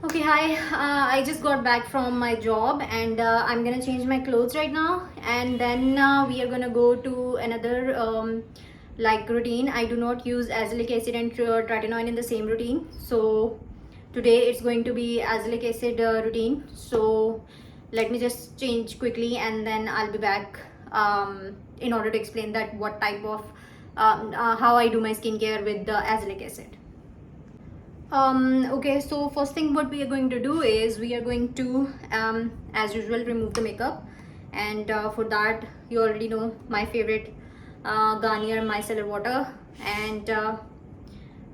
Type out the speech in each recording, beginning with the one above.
Okay, hi. I just got back from my job and I'm gonna change my clothes right now, and then we are gonna go to another like routine. I do not use azelaic acid and tretinoin in the same routine, so today it's going to be azelaic acid routine. So let me just change quickly and then I'll be back in order to explain that what type of how I do my skincare with the azelaic acid. Okay, so first thing what we are going to do is we are going to as usual remove the makeup, and for that you already know my favorite Garnier micellar water, and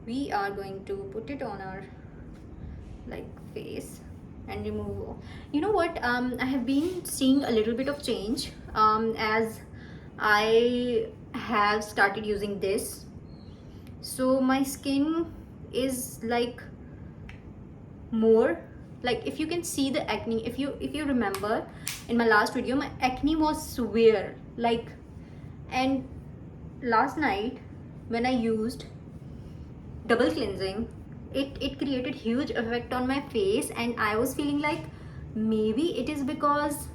we are going to put it on our like face and remove. You know what, I have been seeing a little bit of change as I have started using this. So my skin is like more, like if you can see the acne, if you remember in my last video my acne was severe, like, and last night when I used double cleansing, it created huge effect on my face, and I was feeling like maybe it is because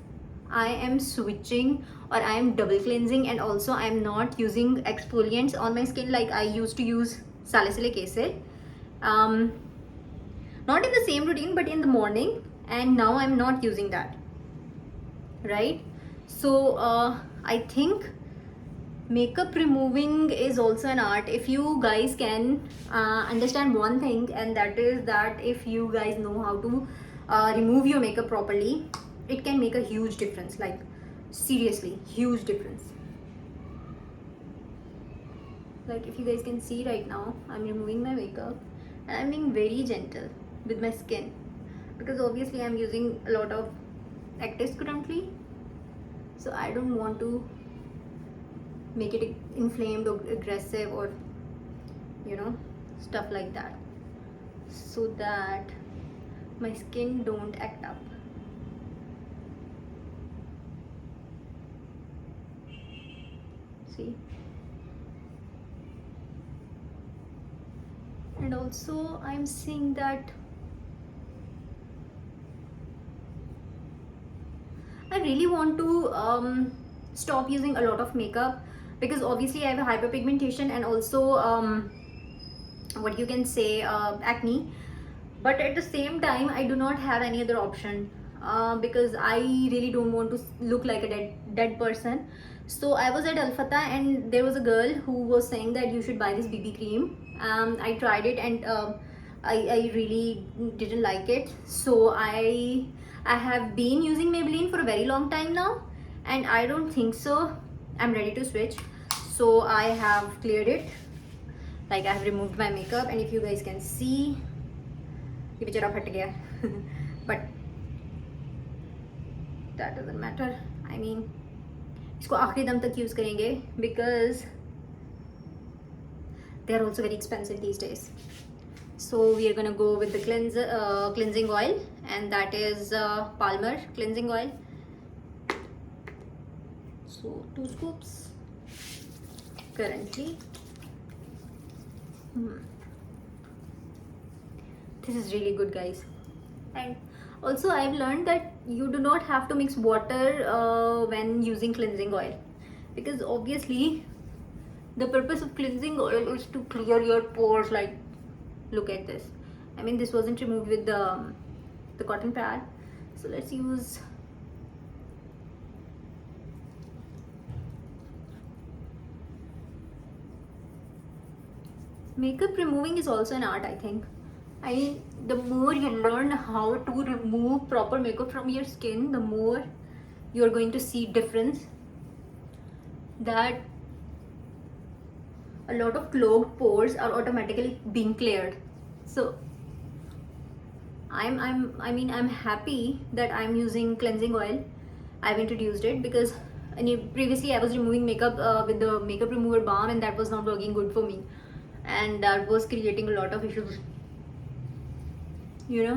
I am switching or I am double cleansing, and also I am not using exfoliants on my skin like I used to use salicylic acid, um not in the same routine but in the morning, and now I'm not using that, right? So I think makeup removing is also an art. If you guys can understand one thing, and that is that if you guys know how to remove your makeup properly, it can make a huge difference, like seriously huge difference. Like if you guys can see right now, I'm removing my makeup and I'm being very gentle with my skin, because obviously I'm using a lot of Actis currently, so I don't want to make it inflamed or aggressive or stuff like that, so that my skin don't act up. See, and also I'm seeing that I really want to stop using a lot of makeup, because obviously I have a hyperpigmentation and also what you can say acne, but at the same time I do not have any other option, because I really don't want to look like a dead person. So I was at Alfata and there was a girl who was saying that you should buy this BB cream. I tried it and I really didn't like it, so I have been using Maybelline for a very long time now, and I don't think so I'm ready to switch. So I have cleared it, like I have removed my makeup, and if you guys can see ये बेचारा फट गया but that doesn't matter. I mean इसको आखिरी दम तक use करेंगे, because they are also very expensive these days. So we are gonna go with the cleansing oil, and that is Palmer cleansing oil. So 2 scoops currently. This is really good, guys. And also I've learned that you do not have to mix water when using cleansing oil, because obviously the purpose of cleansing oil is to clear your pores. Like, look at this. I mean, this wasn't removed with the cotton pad, so let's use makeup removing is also an art, I think. I mean, the more you learn how to remove proper makeup from your skin, the more you're going to see difference, that a lot of clogged pores are automatically being cleared. So I'm happy that I'm using cleansing oil. I've introduced it because previously I was removing makeup with the makeup remover balm, and that was not working good for me, and that was creating a lot of issues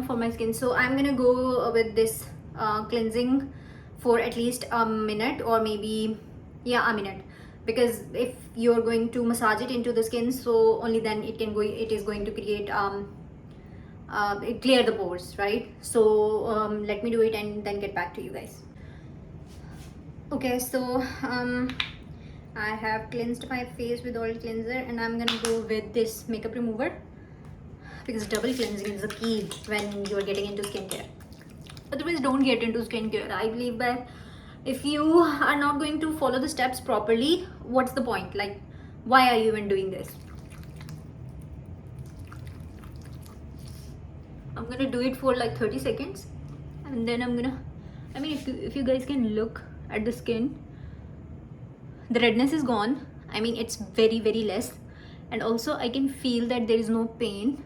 for my skin. So I'm gonna go with this cleansing for at least a minute, or maybe a minute, because if you're going to massage it into the skin, so only then it is going to create clear the pores, right? So let me do it and then get back to you guys. Okay, so I have cleansed my face with oil cleanser, and I'm gonna go with this makeup remover because double cleansing is the key when you're getting into skincare. Otherwise, don't get into skincare. I believe that if you are not going to follow the steps properly, what's the point? Like, why are you even doing this? I'm gonna do it for like 30 seconds, and then I'm gonna, I mean, if you guys can look at the skin, the redness is gone. I mean, it's very less, and also I can feel that there is no pain.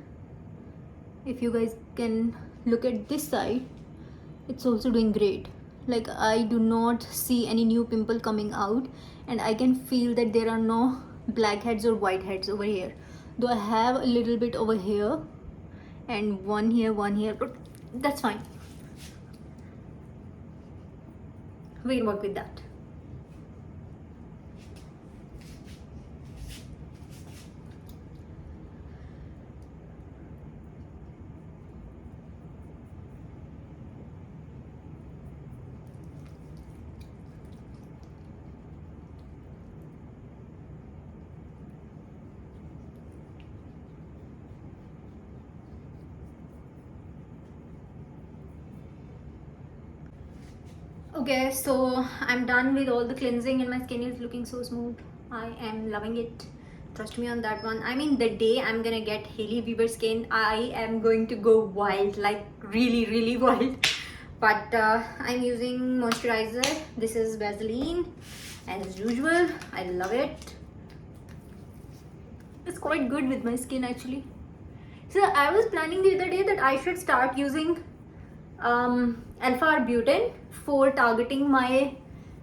If you guys can look at this side, it's also doing great. Like, I do not see any new pimple coming out, and I can feel that there are no blackheads or whiteheads over here, though I have a little bit over here and one here, but that's fine. We can work with that. Okay, so I'm done with all the cleansing and my skin is looking so smooth. I am loving it. Trust me on that one. I mean, the day I'm gonna get Hailey Bieber skin, I am going to go wild, like really wild. But I'm using moisturizer. This is Vaseline as usual. I love it. It's quite good with my skin actually. So I was planning the other day that I should start using alpha-arbutin for targeting my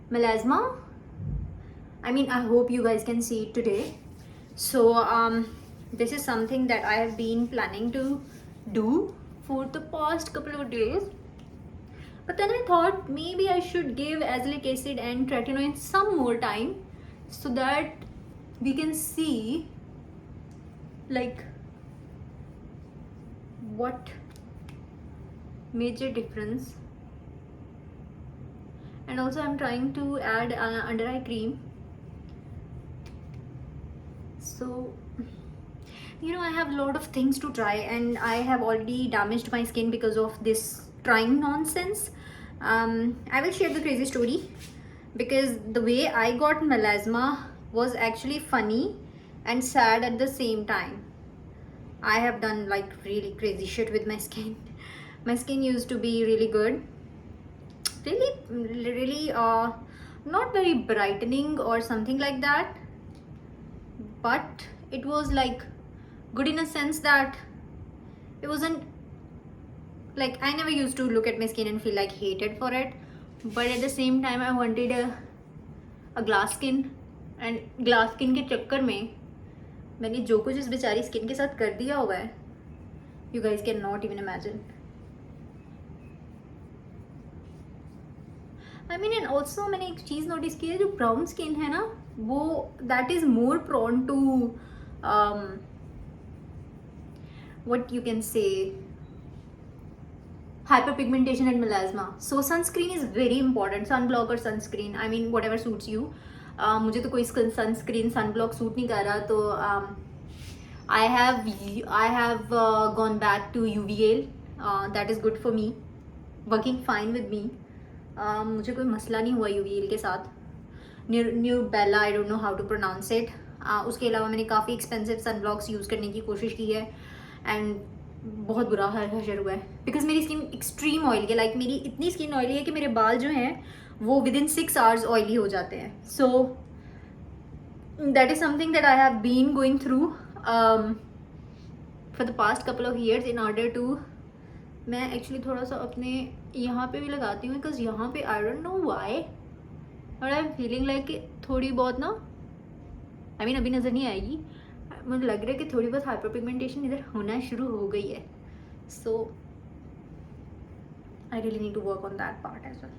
melasma. I mean, I hope you guys can see it today. So this is something that I have been planning to do for the past couple of days, but then I thought maybe I should give azelaic acid and tretinoin some more time so that we can see like what major difference. And also I'm trying to add under eye cream. So you know, I have a lot of things to try, and I have already damaged my skin because of this trying nonsense. I will share the crazy story because the way I got melasma was actually funny and sad at the same time. I have done like really crazy shit with my skin. My skin used to be really good, really not very brightening or something like that, but it was like good in a sense that it wasn't like, I never used to look at my skin and feel like hated for it, but at the same time I wanted a glass skin, and glass skin के चक्कर में मैंने जो कुछ इस बेचारी skin के साथ कर दिया हुआ है, you guys cannot even imagine. I mean, and also मैंने एक चीज़ नोटिस की है, जो ब्राउन स्किन है ना, वो that is more prone to what you can say, hyperpigmentation and melasma. So sunscreen is very important. Sunblock or sunscreen, I mean whatever suits you. मुझे तो कोई sunscreen sunblock सूट नहीं कर रहा, तो I have gone back to UVL. That is good for me, working fine with me. मुझे कोई मसला नहीं हुआ UVL के साथ. न्यू बेला, I don't know how to pronounce it. उसके अलावा मैंने काफ़ी एक्सपेंसिव सनब्लॉक्स यूज़ करने की कोशिश की है, एंड बहुत बुरा हशर हुआ है बिकॉज मेरी स्किन एक्सट्रीम ऑयली है. लाइक मेरी इतनी स्किन ऑयली है कि मेरे बाल जो हैं वो विदिन 6 आवर्स ऑयली हो जाते हैं. So that is something that I have been going through for the past couple of years in order to. मैं एक्चुअली थोड़ा सा अपने यहाँ पे भी लगाती हूँ बिकॉज यहाँ पे I don't know why, but I am feeling like कि थोड़ी बहुत ना, आई मीन अभी नज़र नहीं आएगी, मुझे लग रहा है कि थोड़ी बहुत हाइपर पिगमेंटेशन इधर होना शुरू हो गई है. So I really need to work on that part as well.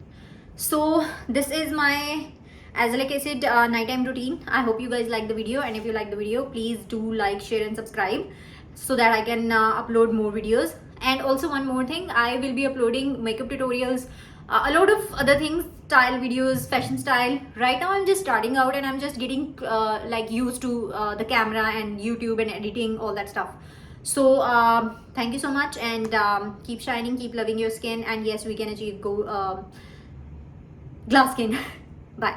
So this is my azelaic acid nighttime routine. I hope you guys like the video, and if you like the video, please do like, share and subscribe so that I can upload more videos. And also one more thing, I will be uploading makeup tutorials, a lot of other things, style videos, fashion style. Right now I'm just starting out and I'm just getting like used to the camera and YouTube and editing, all that stuff. So thank you so much, and keep shining, keep loving your skin, and yes, we can achieve glass skin. Bye.